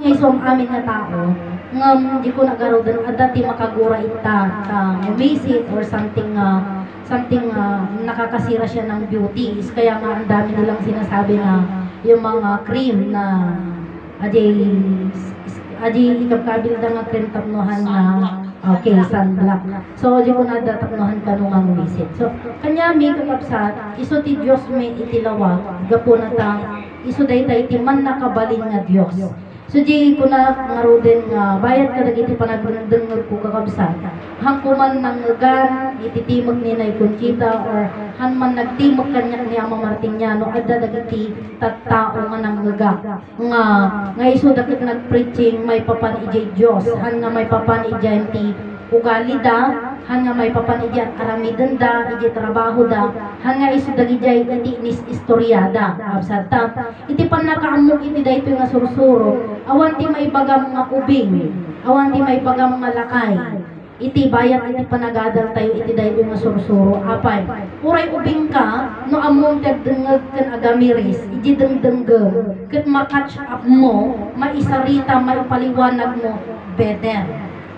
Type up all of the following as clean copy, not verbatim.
Ngay som amin nga tao, ngam di ko nagaro din adati makagura ita ta visit or something nakakasira siya ng beauty. Is kaya nga ang dami nilang sinasabi na yung mga cream na adi ikapkabil da nga cream tapnohan na okay, sunblock. So, di ko nadatapnohan ka nung ang visit. So, kanya may kakapsat, iso ti Diyos may itilawag, gapo na ta, iso day tayo ti man nakabalin nga Diyos. So, di ko na ngaruden nga, bayad ka nagiti panagdengag ko kakapsat, hangkuman nang gan, ititimag ni Nay Conchita, or hanman nagtimag kanya ni Ama Martiniano, adda dagiti tattao nga nang nga iso dakit nagpreaching may papan ijay Diyos, han nga may papan ijay ti ugali da, han nga may papan ijay aramiden da, ijay trabaho da, han nga iso dagijay iti nis istoryada, absata iti pan nakaamok iti daytoy nga sursuro, awan ti may bagam nga ubing, awan ti may bagam nga lakay, iti bayat iti panagadal tayo iti daytoy nga sursuro, apay uray ubing ka no among tagdengeg ken agamiris iti dengdenggem ket makatch up mo maisarita maipaliwanag mo better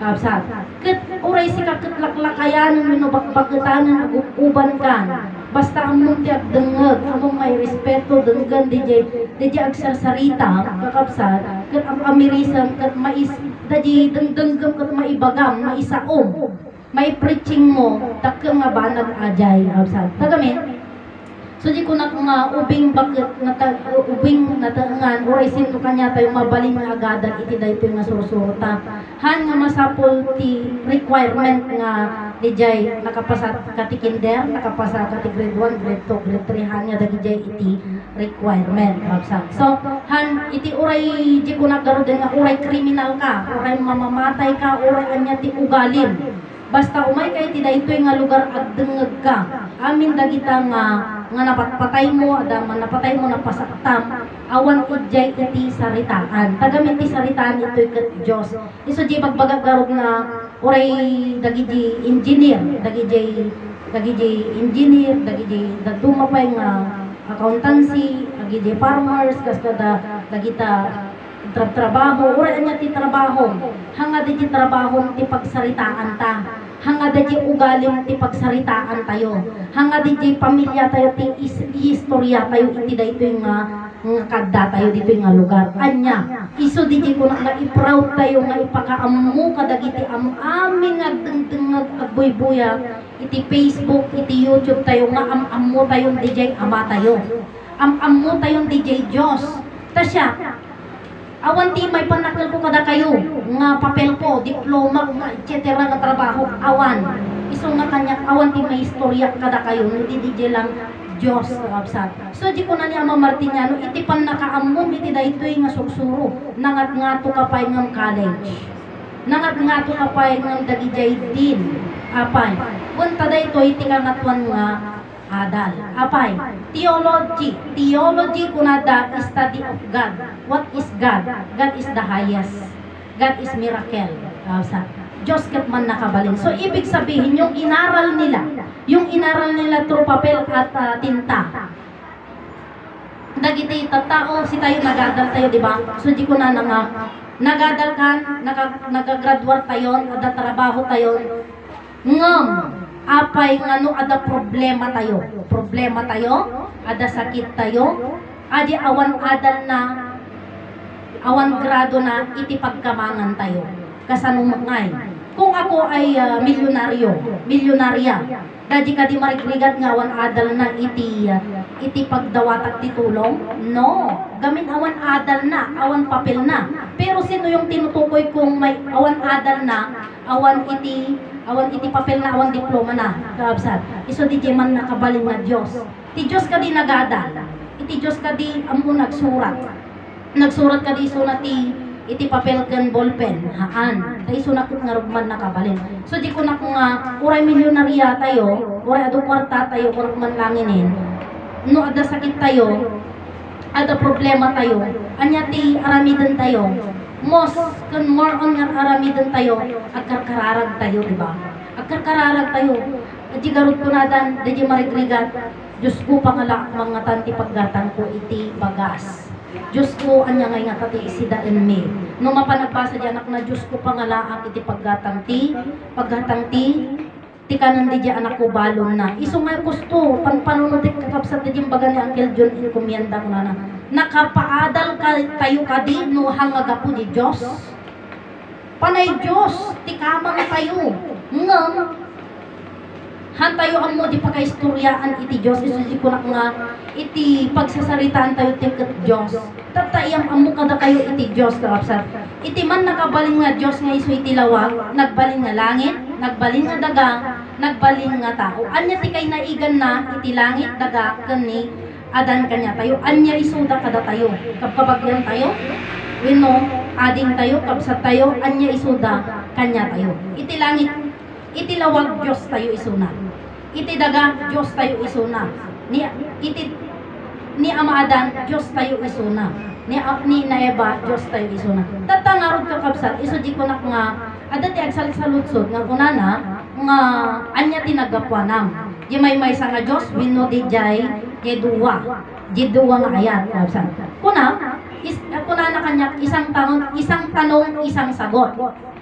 kapsat ket uray sika ket laklakayan no bakbagetanan aguban kan basta among tagdengeg among may respeto denggan DJ agsarsarita kakapsat ket ang amirisan ket mais daji dengdenggem ket maibagam maisaom may preaching mo, takang nga banag ajay, absat. Tagamit, so di ko na nga ubing bakit, ubing natangan, oray sino kanya tayo mabaling nga agadan, iti dahito nga sursurta. Han nga masapol ti requirement nga di jay nakapasa kati kinder, nakapasa kati grade 1, grade 2, grade 3, han nga dagi jay iti requirement, absat. So, han, iti oray, di ko nagaro din nga, oray kriminal ka, oray mamamatay ka, oray anya ti ugalim. Basta umay kay ti daytoy nga lugar agdengeg ka. Amin dagita nga napatpatay mo, adaman napatay mo napasaktam, awan ijay iti saritaan. Tagamit ti saritaan ito'y ket Dios. Iso di pagbagagarog na oray dagiti engineer, dagiti engineer, dagiti dadumapay nga accountancy, dagiti farmers, kaskada dagita trabaho, oray anya ti trabaho, hanga di trabaho ti pagsaritaan ta, hanga di ugaling ti pagsaritaan tayo, hanga di pamilya tayo ti istorya tayo iti daytoy nga kadda tayo dito nga lugar. Anya, iso di ko na i-proud tayo nga ipakaammo kadagiti aming agdengdengag agboy-buya iti Facebook, iti YouTube tayo nga ammo tayong DJ ama tayo, ammo tayong DJ Diyos. Tasya awan ti may panakal ko kada kayo nga papel ko, diploma nga etc. nga trabaho, awan iso nga kanya, awan ti may istorya kada kayo, hindi DJ lang Diyos absat. So di ko na ni Ama Martiniano iti pan nakaamom iti daytoy nga sursuro, nangat nga to kapay ngam college, nangat nga to kapay ngam dagijay din apay punta daytoy iti kangatwan nga adal. Apay, theology kunada is study of God. What is God? God is the highest. God is miracle. Diyos ket man nakabalin. So ibig sabihin yung inaral nila through papel at tinta. Dagiti tattao si tayo nagadal tayo, di ba? So di ko na nga nagadal kan, nagagraduate tayo, ada trabaho tayo. Ngam apay ngano ada problema tayo, ada sakit tayo, adi awan adal na, awan grado na iti pagkamangan tayo. Kasanong mangay. Kung ako ay milyonarya, dadi ka di marikrigat nga awan adal na iti pagdawatak ti tulong? No, gamin awan adal na, awan papel na. Pero sino yung tinutukoy kung may awan adal na, awan iti papel na, awan diploma na, kaabsat. Iso di man nakabalin nga Diyos. Ti Diyos ka di nagadal. Iti Diyos ka di amo nagsurat. Nagsurat ka di iso na iti papel ken ballpen, haan. Tay iso na nga rugman nakabalin. So di ko na kung uray milyonarya tayo, uray adu kwarta tayo, kurag man langinin. No ada sakit tayo, ada problema tayo, anya ti aramiden tayo. More on nga aramiden tayo, agkarkararag tayo, di ba? Agkarkararag tayo. Adi garot ko nadan, di marigrigat, Diyos ko pangala mga tanti paggatan ko iti bagas. Diyos ko, anya ngay nga tati isida in me. No mapanagbasa di anak na Diyos ko pangalaang iti paggatangti, ti kanan di anak ko balon na. Iso nga gusto, panpanunod kakapsat di baga ni Uncle John in kumyenda ko na nakapaadal ka tayo ka di no hangaga po di Diyos. Panay Diyos, ti kamang tayo. Ngam, han tayo ang mo di pagkaistoryaan iti Diyos, isusi ko na nga iti pagsasaritaan tayo tingkat Diyos. Tatayang amo kada kayo iti Diyos kakapsat. Iti man nakabaling nga Diyos nga iso iti lawag, nagbaling nga langit, nagbaling nga daga, nagbaling nga tao. Anya ti kay naigan na iti langit, daga, kani, adan kanya tayo. Anya isuda kada tayo. Kapkabagyan tayo, wino, ading tayo, kapsat tayo, anya isuda, kanya tayo. Iti langit, iti lawag Diyos tayo isuna. Iti daga Diyos tayo isuna. Ni Amadan Diyos tayo isuna. Ni Naeba Diyos tayo isuna. Tatangarod ka kapsat iso di ko nak nga adati agsaludsod nga kunana nga anya tinagapwanam. Di may sa nga Diyos wenno di jay jeduwa. Jeduwa nga ayat kapsat. Kunana kanya isang tanong, isang sagot.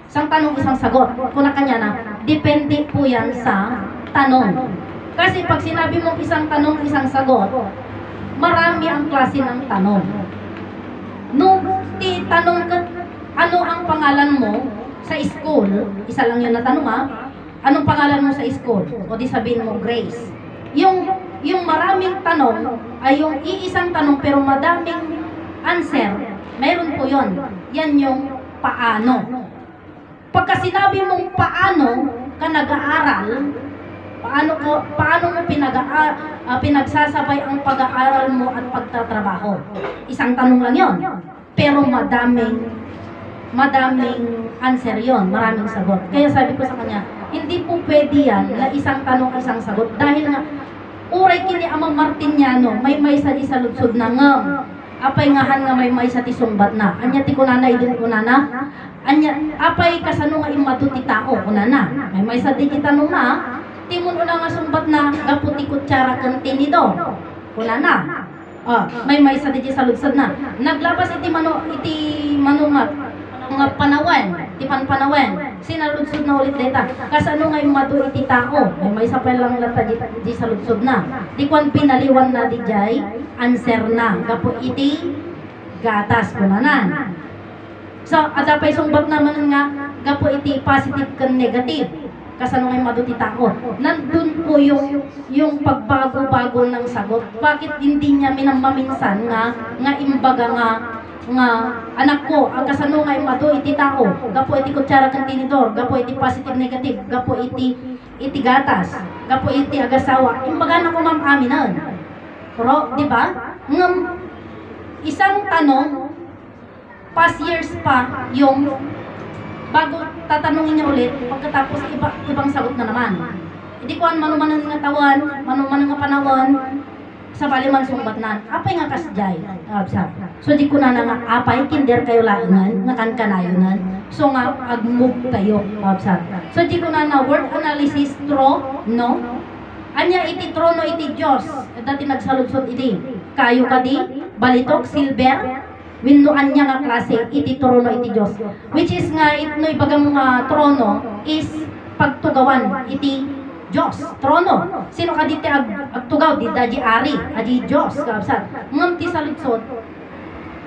Isang tanong, isang sagot. Kung kanya na, depende po yan sa tanong. Kasi pag sinabi mong isang tanong, isang sagot, marami ang klase ng tanong. Nung tanong ka, ano ang pangalan mo sa school, isa lang yun na tanong ha, anong pangalan mo sa school? O di sabihin mo, Grace. Yung maraming tanong, ay yung iisang tanong pero madaming answer, meron po yun. Yan yung paano. Pagka sinabi mong paano ka nag-aaral, paano mo pinagsasabay ang pag-aaral mo at pagtatrabaho? Isang tanong lang yon, pero madaming answer yon, maraming sagot. Kaya sabi ko sa kanya, hindi po pwede yan na isang tanong, isang sagot. Dahil nga, uray kini Amang Martiniano, may sa di saludsod na ngam. Apay ngahan nga may sa tisumbat na. Anya ti kunana idin kunana. Anya apay kasano nga imadu ti tao kunana. May sa di tanong na. Timon una nga sumbat na gaputi kutsara ken tinidor. Kunana. May sa di saludsod na. Naglabas iti mano nga panawen, ti panpanawen. Sinaludsod na ulit deta. Kasano nga imadu iti tao. May sa pa lang lata di saludsod na. Di kwan pinaliwan na di jay answer na. Gapo iti gatas kunanan. So, adapay sumbat naman nga gapo iti positive ken negative. Kasano nga maduti tao. Nandun po yung pagbago-bago ng sagot. Bakit hindi niya minamaminsan nga imbaga nga anak ko ang kasano nga madu iti tao. Gapo iti kutsara ken tinidor, gapo iti positive negative, gapo iti gatas, gapo iti agasawa. Imbaga na ko ma'am aminan. Pero, di ba? Isang tanong, past years pa, yung bago tatanungin niya ulit, pagkatapos ibang sagot na naman. Hindi ko manuman nga tawan, manuman nga panawon, sa baliman sumbat na, apay nga kasjay, so di ko na nga, apay, kinder kayo laangan, nga kankanayonan, so nga, agmove tayo, so di ko na word analysis, true, no? Anya iti trono iti Diyos, dati nagsaludsod iti, kayo ka di, balitok, silver, winno anya nga klase, iti trono iti Diyos. Which is nga, no ibagang trono, is pagtugawan, iti Diyos, trono. Sino ka diti agtugaw, di daji ari, adi Diyos, kapsat. Ngam ti saludsod,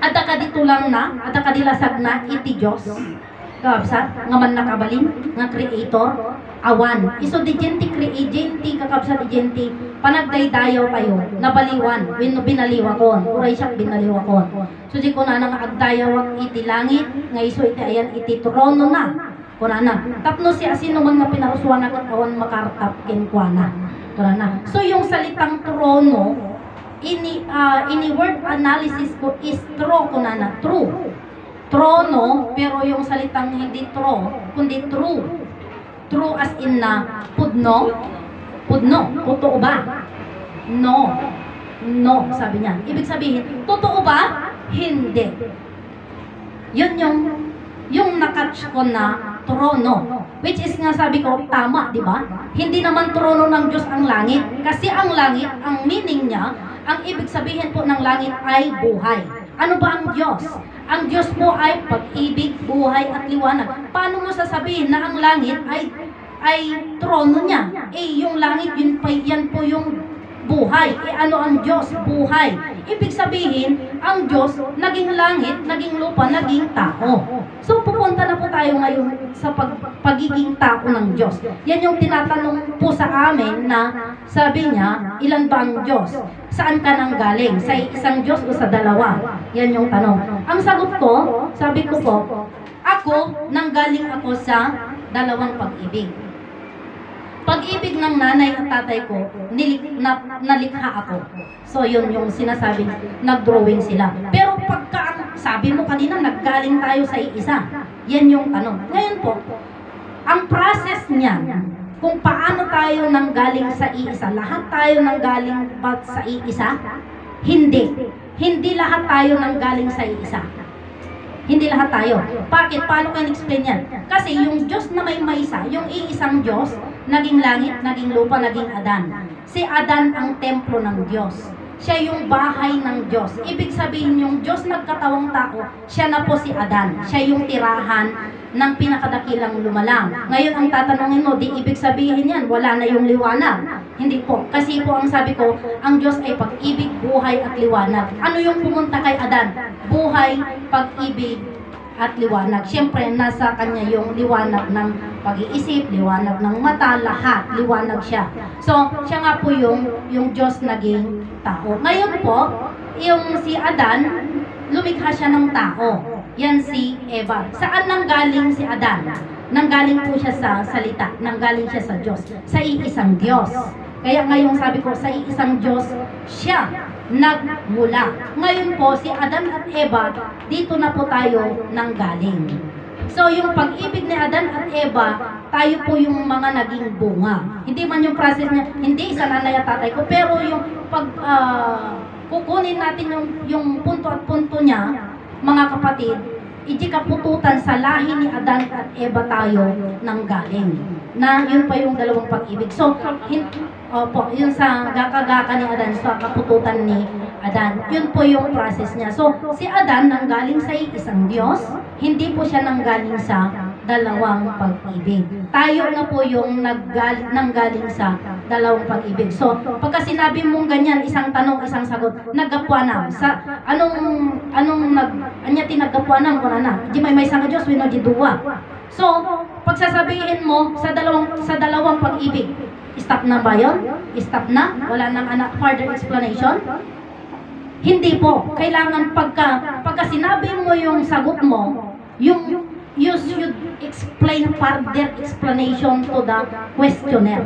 ada ka dito lang na, ada ka dilasag na, iti Diyos, kapsat, nga man nakabalin, nga creator, awan. Iso di genti creagenti kakabsat di genti panagdaydayaw tayo nabaliwan wenno binaliwakon uray siya binaliwakon. So di ko na nga agdayawak iti langit nga iso iti ayan iti trono na. Kunana. Tapno si asino man nga pinaruswan na awan makartap ken kuana. Kunana. So yung salitang trono ini word analysis ko is true kunana. True. Trono pero yung salitang hindi true kundi true. True as in na pudno, totoo ba? No, sabi niya. Ibig sabihin, totoo ba? Hindi. Yun yung nakatch ko na trono. Which is nga sabi ko, tama, di ba? Hindi naman trono ng Diyos ang langit. Kasi ang langit, ang meaning niya, ang ibig sabihin po ng langit ay buhay. Ano ba ang Diyos? Ang Diyos po ay pag-ibig, buhay at liwanag. Paano mo sasabihin na ang langit ay trono niya? Yung langit, yan po yung buhay. Ano ang Diyos? Buhay. Ibig sabihin, ang Diyos naging langit, naging lupa, naging tao. So pupunta na po tayo ngayon sa pagiging tao ng Diyos. Yan yung tinatanong po sa amin na sabi niya, ilan ba ang Diyos? Saan ka nang galing? Sa isang Diyos o sa dalawa? Yan yung tanong. Ang sagot ko, sabi ko po, ako, nanggaling ako sa dalawang pag-ibig. Pag-ibig ng nanay at tatay ko, nalikha ako. So yun yung sinasabi, nag-drawing sila. Pero pagka, sabi mo kanina, naggaling tayo sa iisa. Yan yung tanong. Ngayon po, ang process niya, kung paano tayo nanggaling sa iisa, lahat tayo nanggaling ba sa iisa? Hindi. Hindi lahat tayo nanggaling sa iisa. Hindi lahat tayo. Bakit? Paano ko in-explain yan? Kasi yung Diyos na may maysa, yung iisang Diyos, naging langit, naging lupa, naging Adan. Si Adan ang templo ng Diyos. Siya yung bahay ng Diyos. Ibig sabihin yung Diyos nagkatawang tao, siya na po si Adan. Siya yung tirahan ng pinakadakilang lumalang. Ngayon ang tatanungin mo, di ibig sabihin yan, wala na yung liwanag. Hindi po. Kasi po ang sabi ko, ang Diyos ay pag-ibig, buhay at liwanag. Ano yung pumunta kay Adan? Buhay, pag-ibig, at liwanag. Siyempre, nasa kanya yung liwanag ng pag-iisip, liwanag ng mata, lahat, liwanag siya. So, siya nga po yung Diyos naging tao. Ngayon po, yung si Adan, lumikha siya ng tao. Yan si Eva. Saan nanggaling si Adan? Nanggaling po siya sa salita, nanggaling siya sa Diyos, sa iisang Diyos. Kaya ngayon sabi ko, sa iisang Diyos, siya nagmula. Ngayon po, si Adan at Eva, dito na po tayo nanggaling. So, yung pag-ibig ni Adan at Eva, tayo po yung mga naging bunga. Hindi man yung process niya, hindi sa nanay at tatay ko, pero yung pag kukunin natin yung punto at punto niya, mga kapatid, iti kapututan sa lahi ni Adan at Eva tayo nanggaling. Na yun pa yung dalawang pag-ibig. So, opo, yun sa gaka-gaka ni Adan, sa kapututan ni Adan, yun po yung process niya. So, si Adan nanggaling sa isang Diyos, hindi po siya nanggaling sa dalawang pag-ibig. Tayo na po yung nanggaling sa dalawang pag-ibig. So, pagka sinabi mong ganyan, isang tanong, isang sagot, naggapuanam. Sa anya tinaggapuanam ko na. Di may isang Diyos, wino di duwa. So, pagsasabihin mo sa dalawang pag-ibig, stop na ba yun? Stop na? Wala nang further explanation? Hindi po. Kailangan pagka sinabi mo yung sagot mo, you should explain further explanation to the questioner.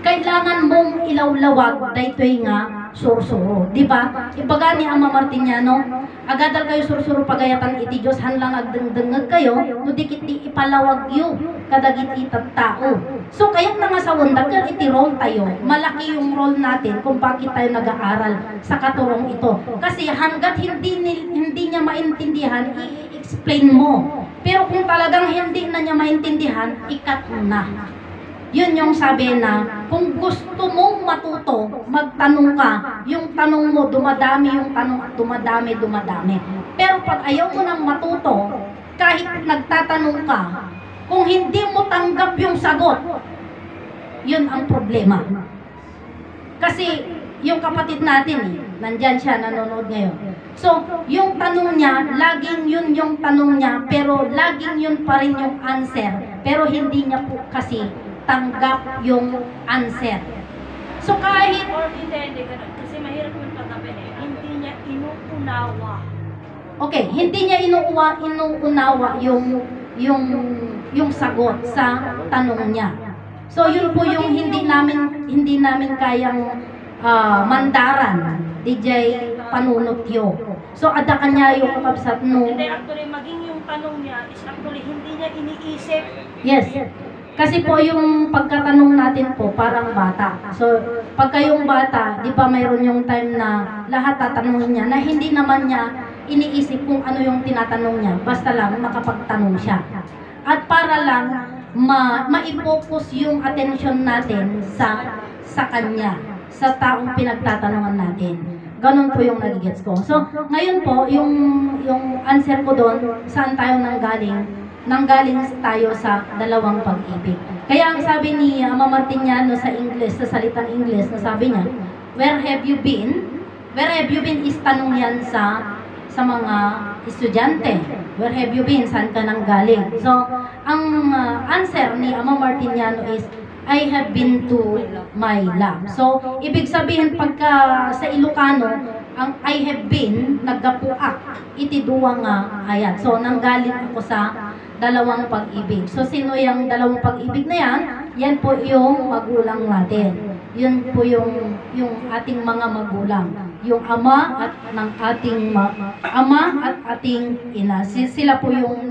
Kailangan mong ilawlawag daytoy nga sursuro. Di ba? Ibaga ni Ama Martiniano, agadal kayo sursuro pagayatan iti Diyos, hanlang agdengdengag kayo, no dikit di ipalawag yu, kadagit itat tao. So, kaya't nga sa wundag, iti role tayo. Malaki yung role natin kung bakit tayo nag-aaral sa katurong ito. Kasi hanggat hindi niya maintindihan, i-explain mo. Pero kung talagang hindi na niya maintindihan, ikat mo na. Yun yung sabi na, kung gusto mong matuto, magtanong ka, yung tanong mo, dumadami yung tanong at dumadami. Pero pag ayaw mo nang matuto, kahit nagtatanong ka, kung hindi mo tanggap yung sagot, yun ang problema. Kasi yung kapatid natin, nandyan siya, nanonood ngayon. So, yung tanong niya, laging yun yung tanong niya, pero laging yun pa rin yung answer. Pero hindi niya po kasi tanggap yung answer. So kahit hindi ganun. Kasi mahirap yung tanggapin eh. Hindi niya inuunawa. Okay, hindi niya inuunawa yung sagot sa tanong niya. So yun po yung hindi namin kayang mandaran, DJ panunotyo. So ada kanya yung kapsat no. Hindi actually maging yung tanong niya is actually hindi niya iniisip. Yes. Kasi po yung pagkatanong natin po parang bata. So, pagka yung bata, di ba mayroon yung time na lahat tatanungin niya na hindi naman niya iniisip kung ano yung tinatanong niya. Basta lang makapagtanong siya. At para lang ma-focus yung attention natin sa kanya, sa taong pinagtatanungan natin. Ganon po yung nagigets ko. So, ngayon po, yung answer ko doon, saan tayo nanggaling? Nanggaling tayo sa dalawang pag-ibig. Kaya ang sabi ni Ama Martiniano sa English, sa salitang English, na sabi niya, where have you been? Where have you been is tanong yan sa mga estudyante. Where have you been? Saan ka nanggaling? So, ang answer ni Ama Martiniano is, I have been to my lab. So, ibig sabihin pagka sa Ilocano, ang I have been, naggapuak, iti duwa nga ayan. So, nanggaling ako sa dalawang pag-ibig. So, sino yung dalawang pag-ibig na yan? Yan po yung magulang natin. Yun po yung ating mga magulang. Yung ama at ng ating ama at ating ina. Sila po yung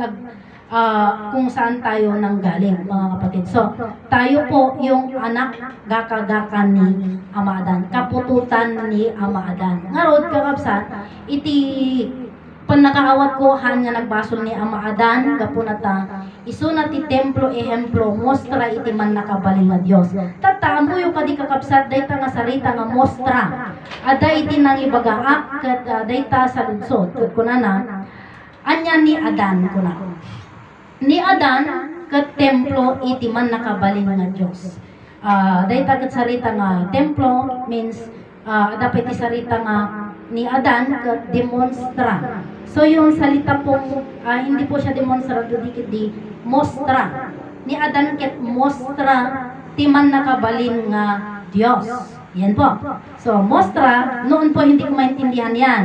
kung saan tayo nanggaling, mga kapatid. So, tayo po yung anak gaka-gaka ni Ama Adan, kapututan ni Ama Adan. Ngarod, kakabsat, iti panakaawat ko, hanya nagbasol ni Ama Adan, gapunata, iso na ti templo ehemplo, mostra iti man nakabaling na Diyos. Tata, amuyo ka di kakabsat, dayta nga sarita nga mostra, ada iti nang ibagaak, kat dayta sa lunsod, kat kunana, anya ni Adan kuna. Ni Adan, kat templo iti man nakabaling nga Diyos. Dayta kat sarita nga templo means dapat iti sarita nga ni Adan kat demonstra. So yung salita po hindi po siya demonstra, di mostra. Ni Adan kat mostra ti man nakabaling nga Diyos. Yan po. So mostra, noon po hindi ko maintindihan yan.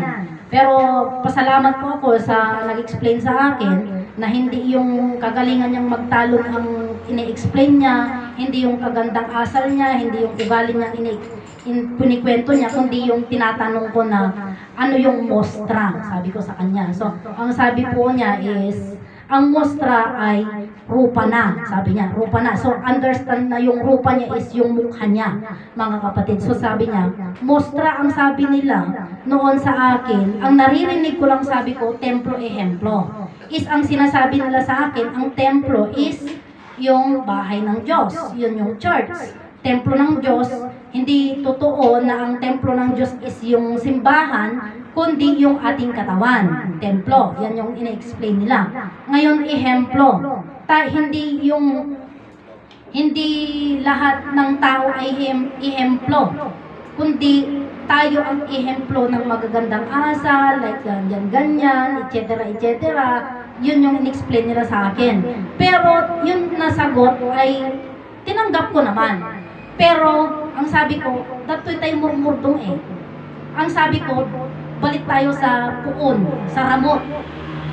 Pero pasalamat po ako sa nag-explain sa akin na hindi yung kagalingan niyang magtalon ang ini-explain niya, hindi yung kagandang asal niya, hindi yung ugali niya pinikwento niya, kundi yung tinatanong ko na ano yung mostra, sabi ko sa kanya. So, ang sabi po niya is, ang mostra ay rupa na, sabi niya, rupa na. So, understand na yung rupa niya is yung mukha niya, mga kapatid. So, sabi niya, mostra ang sabi nila noon sa akin, ang naririnig ko lang sabi ko, templo ehemplo. Is ang sinasabi nila sa akin, ang templo is yung bahay ng Diyos, yun yung church. Templo ng Diyos, hindi totoo na ang templo ng Diyos is yung simbahan, kundi yung ating katawan. Templo, yan yung ina-explain nila. Ngayon, ehemplo. Hindi lahat ng tao ay ehemplo, kundi tayo ang ehemplo ng magagandang asal, like ganyan, etc., etc. Yun yung in-explain nila sa akin. Pero yung nasagot ay tinanggap ko naman. Pero, ang sabi ko, dato'y tayo murmurdong eh. Ang sabi ko, balik tayo sa puon, sa ramot.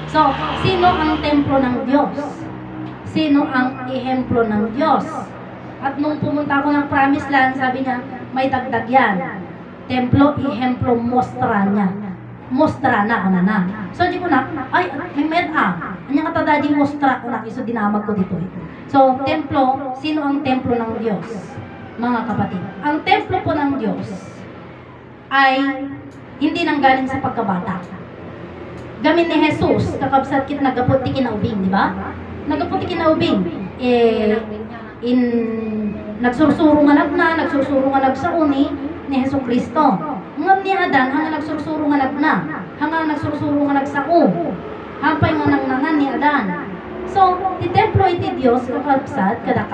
So, sino ang templo ng Diyos? Sino ang ehemplo ng Diyos? At nung pumunta ako ng Promised Land, sabi niya, may dagdag yan. Templo, ehemplo, mostra niya. Mostra na, ana na. So, di ko na, ay, may Anya ka tadadi mostra ko na, iso dinamag ko dito. So, templo, sino ang templo ng Diyos? Mga kapatid, ang templo po ng Diyos ay hindi nanggaling sa pagkabata. Gamin ni Jesus, kakabsat kit nagaputi kinaubing, di ba? Nagaputi kinaubing. Nagsursuro nga nagna, nagsursuro nga nagsauni ni Hesus Kristo. Ngam ni Adan, hanga nagsursuro nga nagna, hanga nagsursuro nga nagsao. Hampay nga nangnangan ni Adan. So, ti templo iti Diyos, kakabsat, kada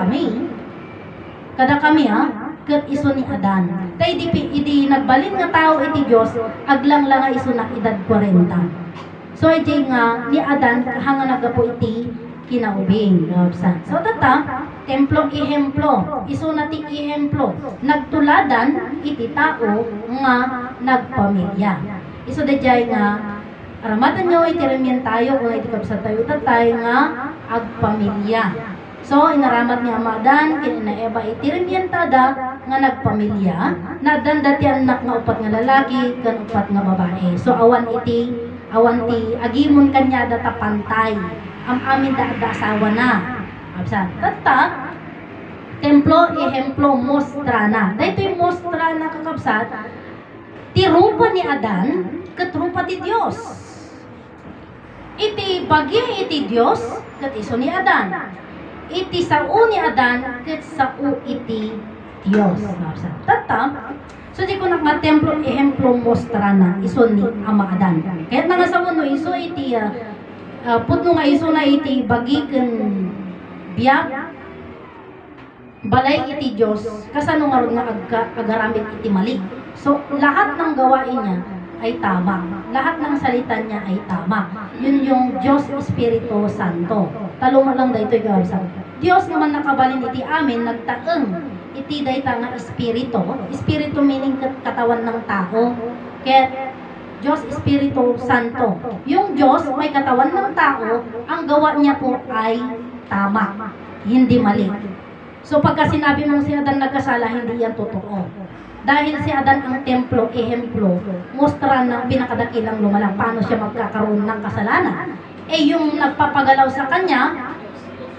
kami kat iso ni Adan. Tay idi nagbalin nga tao iti Dios aglang lang nga iso na edad 40. So iti nga ni Adan hanga nagapo iti kinaubing. So tata templo ehemplo, iso na ti ehemplo. Nagtuladan iti tao nga nagpamilya. Iso dayjay nga aramatan nyo itiremyen tayo kung iti kabsat tayo tatay nga agpamilya. So, inaramat ni Ama Adan, kininaeba itiremyen tada nga nagpamilya, na dandati anak nga upat nga lalaki, kan upat nga babae. So, awan ti agimon kanya data pantay, amin da asawa na. Absan, tata, templo, ehemplo, mostra na. Dahito yung mostra na kakabsat, ti rupa ni Adan, kat rupa ti Diyos. Iti bagay iti Diyos, kat iso ni Adan. Iti sao ni Adan ket sao iti Dios. Tata, So di ko nga templo ehemplo mostra na iso ni Ama Adan. Kaya na nga sa mundo iso iti putno nga iso na iti bagiken biyak balay iti Diyos kasano nga ron nga agaramit iti mali. So lahat ng gawain niya ay tama. Lahat ng salita niya ay tama. Yun yung Diyos Espiritu Santo. Talong lang daytoy gawsa. Diyos naman nakabalin iti amin nagtaeng iti dayta nga espiritu. Espiritu meaning katawan ng tao. Kaya Diyos Espiritu Santo. Yung Diyos may katawan ng tao, ang gawa niya po ay tama, hindi mali. So pagka sinabi mong si Adan nagkasala, hindi yan totoo. Dahil si Adan ang templo, ehemplo, mostra ng pinakadakilang lumalang paano siya magkakaroon ng kasalanan. Eh yung nagpapagalaw sa kanya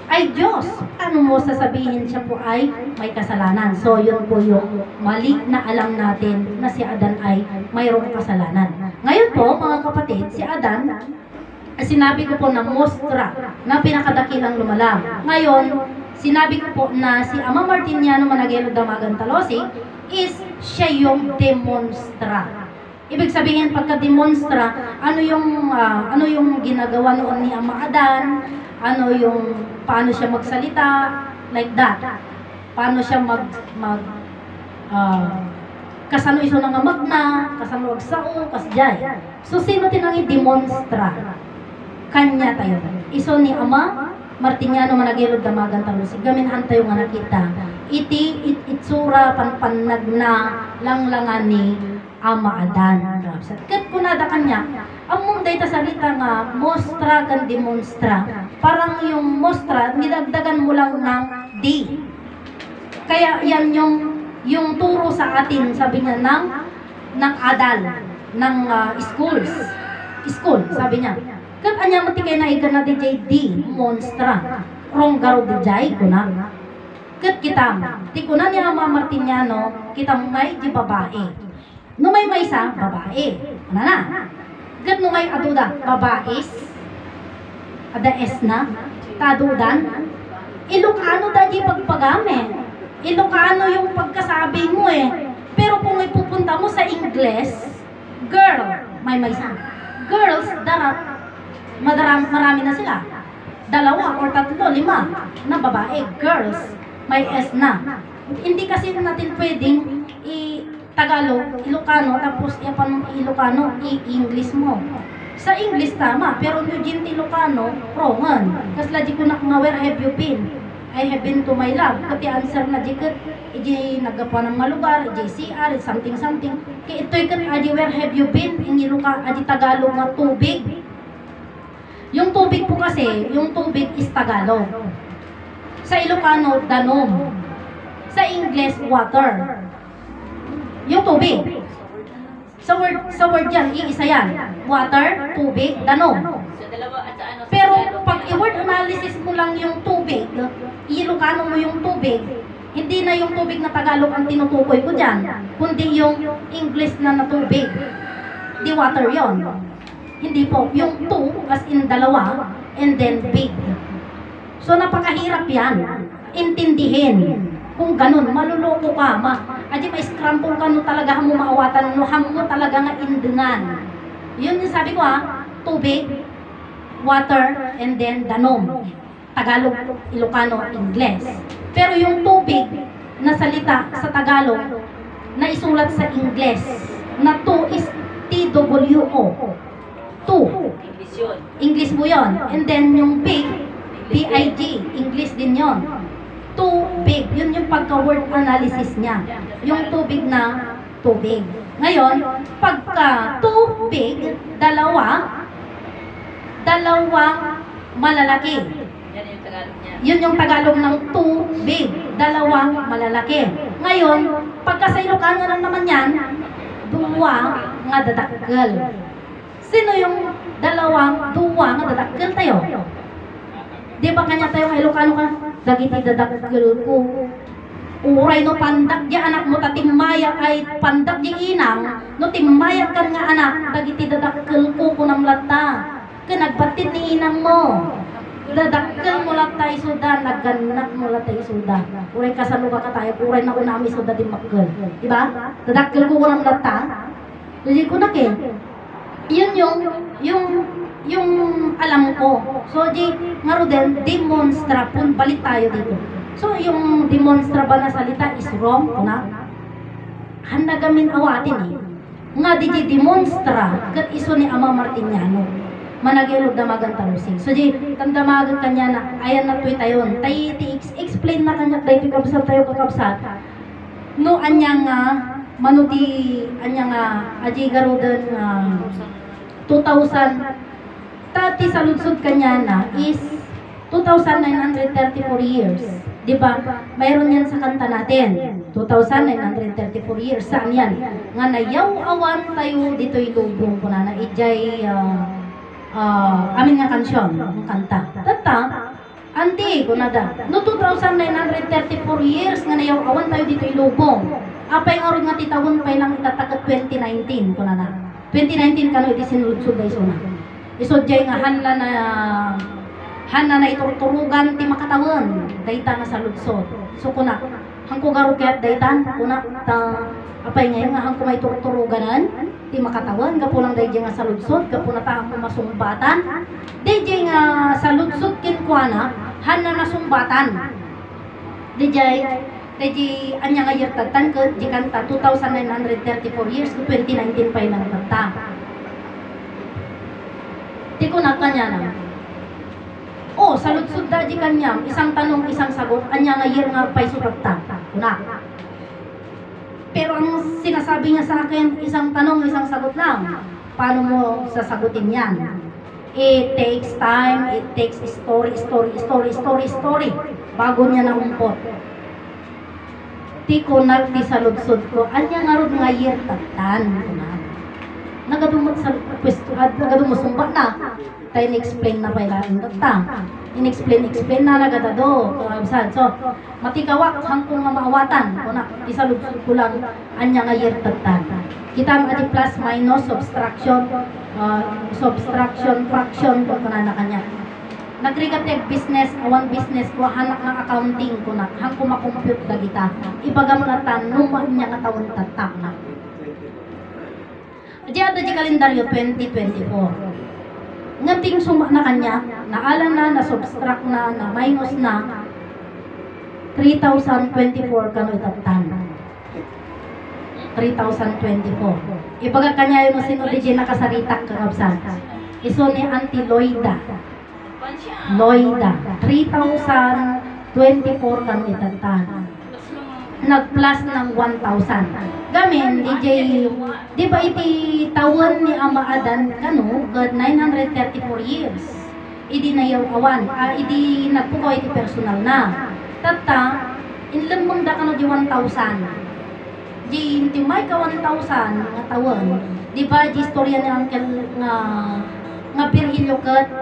ay Diyos. Ano mo sasabihin siya po ay may kasalanan? So yun po yung mali na alam natin na si Adan ay mayroong kasalanan. Ngayon po mga kapatid, si Adan, sinabi ko po na mostra na pinakadakilang lumalang. Ngayon, sinabi ko po na si Ama Martiniano Managuelo Damagan Talosig is siya yung demonstra. Ibig sabihin pagka-demonstra, ano yung ginagawa noon ni Ama Adan, paano siya magsalita, like that. Paano siya kasano iso nga magna, kasano agsao, kasjay. So sino tinang i-demonstra? Kanya tayo. Iso ni Ama Martiniano Managuelo Damagan Talosig. Gaminhan tayo nga nakita. Itsura panpanag na langlangan ni Ama Adan. Kat kunada kanya, among dayta salita nga mostra kan demonstra. Parang yung mostra nidagdagan mo lang ng D. Kaya yan yung turo sa atin, sabi niya ng adal, ng school, sabi niya. Kat anya matikay na ikan na DJ D, monstra. Ronggaro DJ kuna. Kat kita, ti kuna ni Ama Martiniano, kita may di babae. No may isa, babae. Ano na? Kat no may aduda, babaes. Ada es na. Tadudan. Ilocano da di pagpagame. Ilocano yung pagkasabi mo eh. Pero kung may pupunta mo sa Ingles, girl, may isa. Girls, marami na sila. 2 or 3, 5 na babae. Girls, may S na. Hindi kasi natin pwedeng Tagalog, Ilocano, tapos Ilocano, i-English mo. Sa English tama, pero New Ginti Ilocano, wrongan. Kasi lagi ko na nga, where have you been? I have been to my lab. Kati answer na jikat, iji nagapa ng malugar, iji CR, something. Kaya ito'y kat, aji where have you been? Ingi Iloca, aji Tagalog nga tubig. Yung tubig po kasi, yung tubig is Tagalog. Sa Ilocano, danom. Sa English, water. Yung tubig. Sa word yan, iisa yan. Water, tubig, danom. Pero pag i-word analysis mo lang yung tubig, i-Ilocano mo yung tubig, hindi na yung tubig na Tagalog ang tinutukoy ko dyan, kundi yung English na tubig. Di water yon. Hindi po. Yung two, as in dalawa, and then big. So napakahirap yan. Intindihin. Kung ganun, maluloko ka, adi ma-scramble ka no talaga mo maawatan, no mo talaga nga indungan. Yun yung sabi ko tubig, water, and then danom. Tagalog, Ilocano, Ingles. Pero yung tubig na salita sa Tagalog, na isulat sa Ingles, na to is TWO. To. English mo yun. And then yung big, BIG, English din yon. Tubig. Yun yung pagka-word analysis niya. Yung tubig na tubig. Ngayon, pagka tubig, dalawang malalaki. Yun yung Tagalog ng tubig. Dalawang malalaki. Ngayon, pagka sa Ilocano lang naman yan, duwa nga dadakkel. Sino yung duwa nga dadakkel tayo? Di ba kanya tayo nga Ilocano ka? Dagiti dadakkel ko. Uray no pandak di anak mo tatimaya ay pandak di inang no timaya kan nga anak dagiti dadakkel ko kunam lata. Kanagbatid ni inang mo. Dadakkel mo lang tayo suda, naganak mo lang tayo suda. Uray kasano ka tayo, uray na unami suda di makkel. Diba? Dadakkel ko walang lata. Jadi ko na ke. Yun yung alam ko. So di ngaro din demonstra pun balik tayo dito. So yung demonstra ba na salita is wrong kuna. Handa gamin awatin eh. Nga di demonstra kat iso ni Ama Martiniano. Managilog na magantalusing. So di tamdamagan kanya na ayan na tweet tayon. Tay explain na kanya tayo kakabsat tayo kakabsat. No anya nga manuti anya nga aji garudan 2000 tati saludsod kanya na is 2,934 years. Diba? Mayroon yan sa kanta natin. 2,934 years. Saan yan? Nga nayaw awan tayo dito'y lubong ko na ijay amin nga kansyon, ang kanta. Tata, anti ko na da. No 2,934 years nga nayaw awan tayo dito'y lubong. Apay nga ron nga titawon pa'y lang itatakat 2019 ko na. 2019 kano iti sinuludsod na isuna. Isodjay nga hanla na iturturugan ti makatawon. Dayta nga sa ludsod. So kuna, hangko garo kaya't daytan, kuna, apay ngayon nga hangko may turturuganan, ti makatawan, kapulang dayjay nga sa ludsod, kapuna taang masumbatan. Dayjay nga sa ludsod kinkwana, hanla na sumbatan. Dayjay anya nga yertatan ko, di kanta 2,934 years, 2019 pa ilang kanta. Di ko na kanya na. Oh, sa lutsod da di kanya, isang tanong, isang sagot, anya nga year nga pa'y sutagta. Kuna. Pero ang sinasabi niya sa akin, isang tanong, isang sagot lang. Paano mo sasagutin yan? It takes time, it takes story, bago niya naumpot. Ti ko nagdi sa lutsod ko, anya nga ron nga year tatan. Nagadumot sa pwesto, nagadumot sumba na. Tayo in-explain na pala ang tata. In-explain na nagadado. So, matikawak hangkong nga maawatan. Kuna, isa lutsod ko lang, anya nga year tatan. Kita ang adi plus minus, subtraction, fraction, kung kuna na kanya. Nagrigateg business, awan business ko, hanak ng accounting ko na, hang kumakompute na kita. Ibaga mo na tanong, niya katawang tatak na. Diyan di kalendaryo 2024. Ngating suma na kanya, naalan na, na-subtract na, na-minus na, 3,024 kano itatan. 3,024. Ibaga kanya yung sinuli dyan nakasaritak kakabsan. Iso ni Auntie Loida. 3,024 kano itatan. Nag-plus ng 1,000. Gamin, DJ, di ba iti tawon ni Ama Adan kano, God 934 years. Idi nayaw awan, idi nagpukaw iti personal na. Tata, inlamang da kano di 1,000. Di inti may ka 1,000 nga tawon. Di ba di istorya ni Uncle nga Virgilio kat,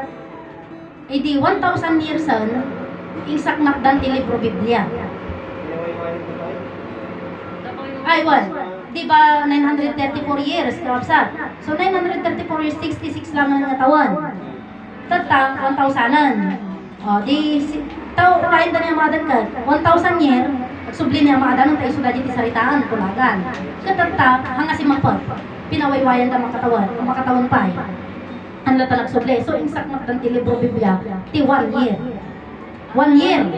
idi 1,000 years isak nakdan ti libro Biblia. Ay, di ba 934 years, kapsat? So, 934 years, 66 lang nga tawan. Tata, 1,000-an. O, di, kain na niya maadan ka, 1,000 year, subli niya maadan ng tayo suda dito saritaan, kulagan. Katata, hanga si Mangpot, pinawaywayan ka makatawan pa eh. Ang latalag subli. So, insak makdan ti libro Biblia, ti 1 year. 1 year.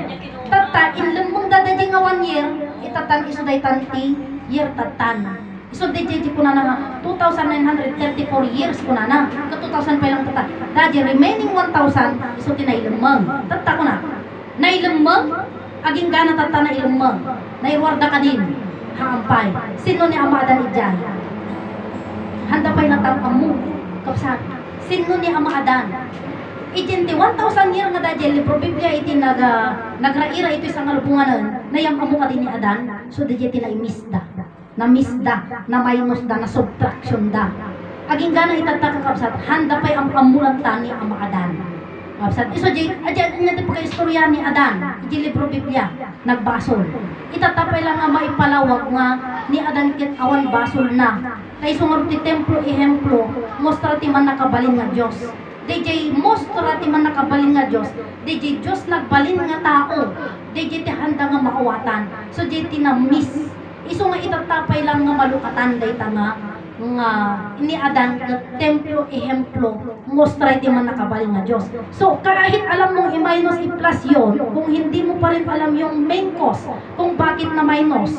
Tata, inlumong dadadi nga 1 year, itatan isuday tanti, year tatan. So DJ ko na nga 2,934 years ko na ka 2,000 pa lang tata. Daddy remaining 1,000 iso tinailemang. Tata ko na. Nailemang aging gana tata na ilemang. Naiwarda ka din. Haampay. Sino ni Ama Adan idyan? Handa pa'y natangkam mo. Kapsat. Sino ni Ama Adan? Iti 1,000 year nga daddy libro Biblia iti nagraira ito isang alubunganan na yung amo ka din ni Adan. So daddy iti na-imisda. Na-misda, na-minus da, na-subtraction da. Aging gana itataka kapsat, handa pa'y ang amulang tani ang Ama Adan. Kapsat, iso adyan nga di pagka-istorya ni Adan, iti libro Biblia, nagbasol. Itatapay lang nga maipalawag nga ni Adan kit awan basol na. Kay sungarot ti templo, ihemplo, mostra ti man nakabalin nga Diyos. DJ, mostra ti man nakabalin nga nga Diyos, di Diyos nagbalin nga tao, di handa nga maawatan. So di tinamis. Iso nga itatapay lang nga malukatan dayta nga ini Adan nga templo ehemplo mostra iti man nakabalin nga Diyos. So kahit alam mong i-minus i-plus yun, kung hindi mo pa rin alam yung main cause kung bakit na minus,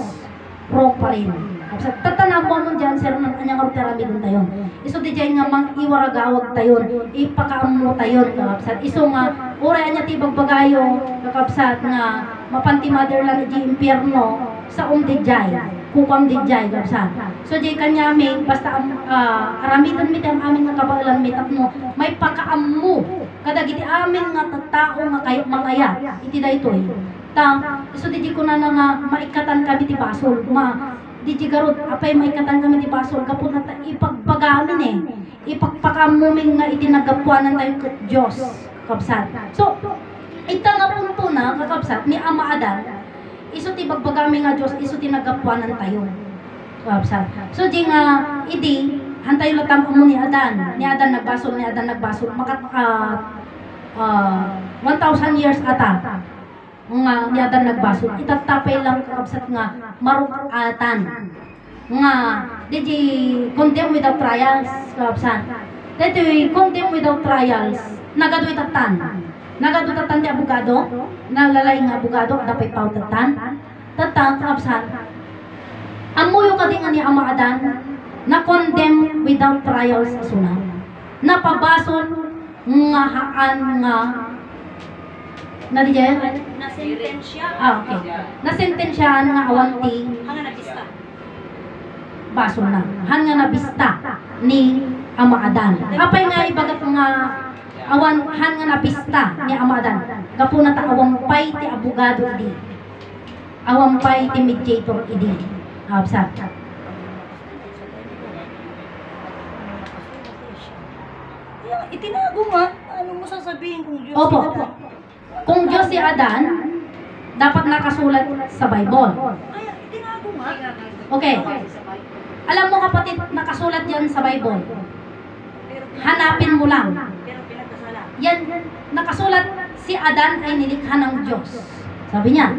wrong pa rin. So, tatanabo mo dyan, sir, ng kanyang teramidon tayo. Iso di dyan nga mang iwaragawag tayo, ipakaamo tayo, kakapsat. Iso nga, ura niya tibagbagayo, kakapsat, nga mapanti motherland di impyerno sa di dyan, kukam di dyan, kakapsat. So di kanya may, basta aramidon mi ang amin nga kabalan, may tapno, may pakaamo, kadag iti amin nga tao nga kayo mangayat, iti da ito so di ko na nga maikatan kami ti basol, di garot, apay maikatan kami ti basol, kapag na ipagpagamin ipagpakamumin nga itinagapuanan tayo kat Diyos, kakabsat. So, ita nga punto na, kakabsat, ni Ama Adan, iso ti bagbagami nga Diyos, iso tinagapuanan tayo, kakabsat. So, di nga, idi, hantay latam mo ni Adan nagbasol, makat 1,000 years ata, nga ni Adan nagbasol, itatapay lang kakabsat nga marukatan nga di condemn without trials, kakabsat. Di condemn without trials, nagado itatan di abogado, nalalay nga abogado, dapat pautatan kakabsat. Amuyo ka din nga ni Ama Adan na condemn without trials isuna, napabasol nga haan nga na di dyan? Nasentensya. Okay. Nasentensyahan nga awanti Hanga nabista. basol na. Han nga nabista ni Ama Adan. Apay nga ibagat nga han nga nabista ni Ama Adan. Gapo na ta awampay ti abogado idi. Awampay ti mediator idi. Absat. Itinago nga. Ano mo sasabihin kung Diyos? Opo. Kung Diyos si Adan, dapat nakasulat sa Bible. Ay, itinago nga. Okay. Alam mo kapatid, nakasulat yan sa Bible. Hanapin mo lang. Pero pinagkasala. Yan, nakasulat, si Adan ay nilikha ng Diyos. Sabi niya.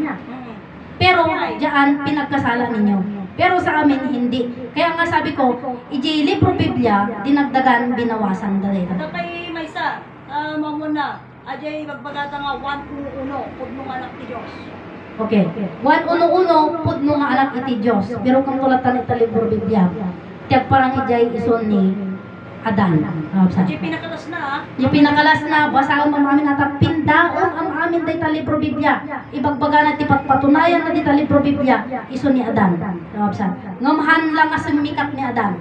Pero, diyan, pinagkasala ninyo. Pero sa amin, hindi. Kaya nga sabi ko, iji libro Biblia, dinagdagan, binawasan dali. Ito kay Maysa, mamuna, ajay magbagata nga 1-1, pudmong anak ni Diyos. Okay. 1-1, pudno nga anak iti Diyos. Pero kung tulatan ita libro Biblia, tiyak parang ijay ison ni Adan. Ajay pinakalas na ha. Yung pinakalas na, basahan mo amin nata, pindaon ang amin dita libro Biblia. Ibagbaga na tipat patunayan na dita libro Biblia, iso ni Adan. Ngamhan lang as mikat ni Adan.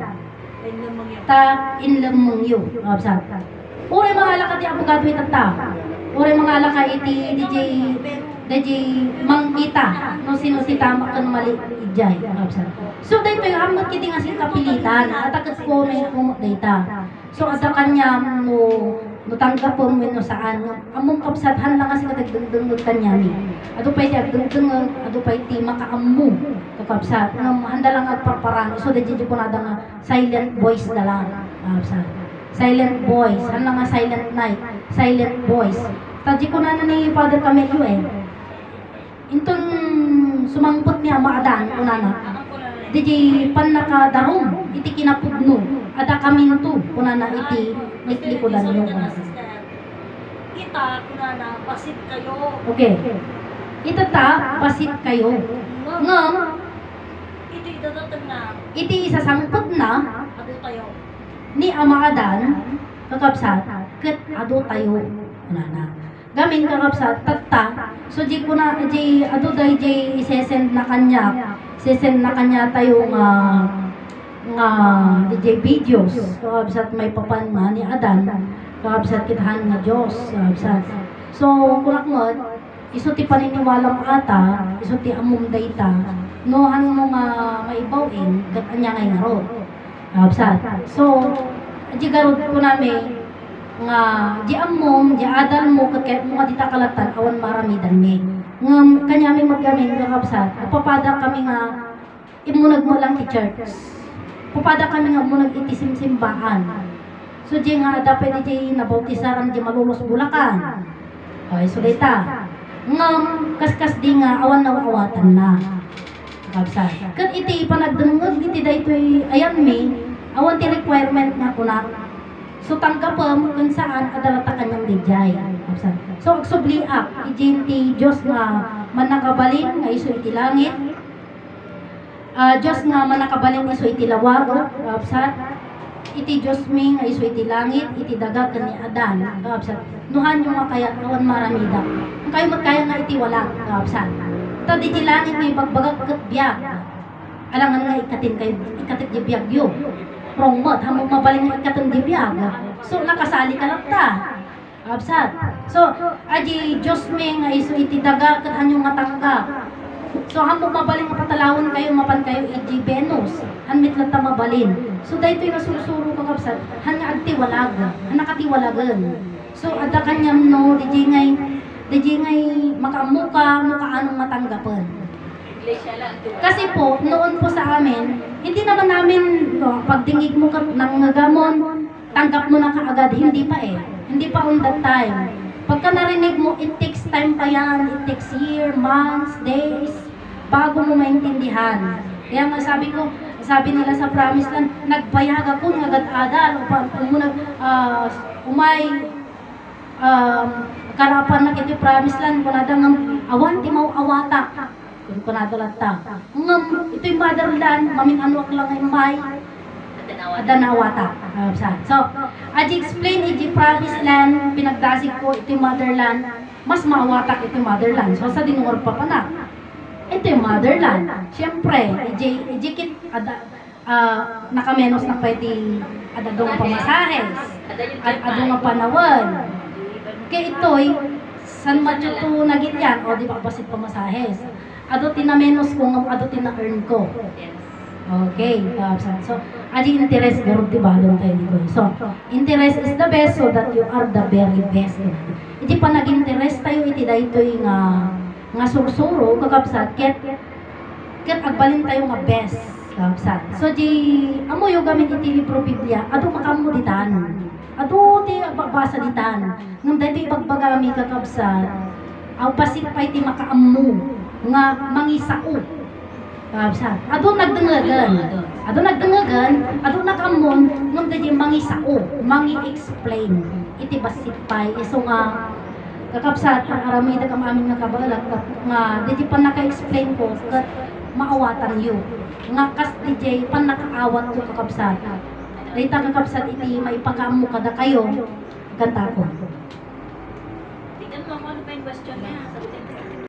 Ay lamang yun. Ta inlemong yu. Uri mga alaka di abogado itata. Uri mga alaka iti DJ mangkita no sino si tama kan mali ijay. So dito yung amot kiti nga si kapilitan at akat ko may kumot data. So ada kanya mo tanggap po mo no saan among kapsathan lang kasi kadagdagdagdag kanya ni. Ado pa iti agdagdag ado pa iti makaammo kakapsat ngam handa lang agparparang so dito ko nada nga silent voice na lang. Silent voice, han lang nga silent night, silent voice. Tadi ko na ni Father Camilo Intun sumangpot niya Ama Adan kunana. Diji pan nakadarong iti kinapudno ada kaminto kunana iti niklikodan yo kunana. Kita kunana pasit kayo. Okay. Itata pasit kayo. Ngam Ito idadatag na iti isasangpot na ado tayo. ni Ama Adan kakabsat ket ado tayo kunana. Gamin kakabsat tatta so di ko na di ado day di isesend na kanya tayo nga DJ videos kakabsat may papan nga ni Adan kakabsat kithan nga Diyos kakabsat. So kunak mo iso ti paniniwalam ata iso ti amum data no han mo nga maibawin kat anya ngay ngaro kakabsat. So di garod ko nami nga di amom di Adan mo ket mo dita kalatan awan maramidan mi nga kanya mi maggamin kakabsat papada kami nga imunag mo lang ti church papada kami nga munag iti simsimbahan so di nga dapat di nabautisaran di malulos Bulacan Okay, so data. Ngam, kaskas di nga, awan na awatan na. Kabsat. Kat iti panagdengag, iti daytoy ayan mi, awan ti requirement nga kunak. So tanggapam kung saan adalata kanyang dijay. Kabsat. So agsubliak, iti Diyos nga manakabalin nga iso iti langit. Diyos nga manakabalin iso iti lawag. Kabsat. Iti Diyos mi nga iso iti langit, iti daga ken ni Adan. Kabsat. Nuhan yung nga kaya awan maramida. Kung kayo magkaya nga iti wala. Kabsat. Ta di ti langit may bagbagag ket biag. Alangan nga ikatin kayo, ikatit di biag yo. Promot, hamong mabaling nga ikatin di biag. So nakasali ka lang ta. Absat. So aji Diyos mi nga iso iti daga ket anyong nga tanggap. So hamong mabaling nga patalawon kayo mapan kayo iti Venus. Hanmit lang ta mabalin. So daytoy nga sursuro ka kabsat, han nga agtiwalag, han nakatiwalagan. So ada kanyam no di ngay makamuka anong matanggapan. Kasi po, noon po sa amin, hindi naman namin, pagtingig mo ka ng nagamon, tanggap mo na kaagad, hindi pa eh. Hindi pa on that time. Pagka narinig mo, it takes time pa yan, it takes year, months, days, bago mo maintindihan. Kaya nga sabi nila sa Promised Land, nagbayag ako ng agad-adal, karapan na kiti Promised Land, kunada ng awan, ti mau awata. Kunada latta. Ito'y motherland, maminanwak lang ay may, adanawata. So, aji explain iti Promised Land, pinagdasig ko ito'y motherland, mas maawatak ito'y motherland. So, sa dinungar pa na. Ito'y motherland. Siyempre, ijikit, nakamenos na pwede adadong pamasahes, adadong panawan. Kaya ito'y, san matyo to nagilyan, o di ba basit pamasahes. Ado tinamenos ko, ado tina-earn ko. Okay, so, aji interest, garo di balon tayo dito. So, interest is the best so that you are the very best. Iti pa nag-interest tayo, iti daytoy nga sursuro, kakapsat, ket agbalin tayo nga best. Kakapsat. So, amo yung gamit iti libro Biblia, ado makamu ditan. Ado ti agbabasa ditan. Ngam daytoy ibagbagami kakapsat, aw basit pa iti makaamu nga mangisao. Kabsat. Ado nagdengagan, ado nakamon ngam daytoy mangisao, mangi-explain. Iti basit pay iso nga kakapsat aramida kam amin nga kabalag nga daytoy pa naka-explain ko ket maawatan yu. Nga kas DJ pan nakaawat ko kakapsat. Dayta kakapsat iti maipakamu kada kayo kanta ko.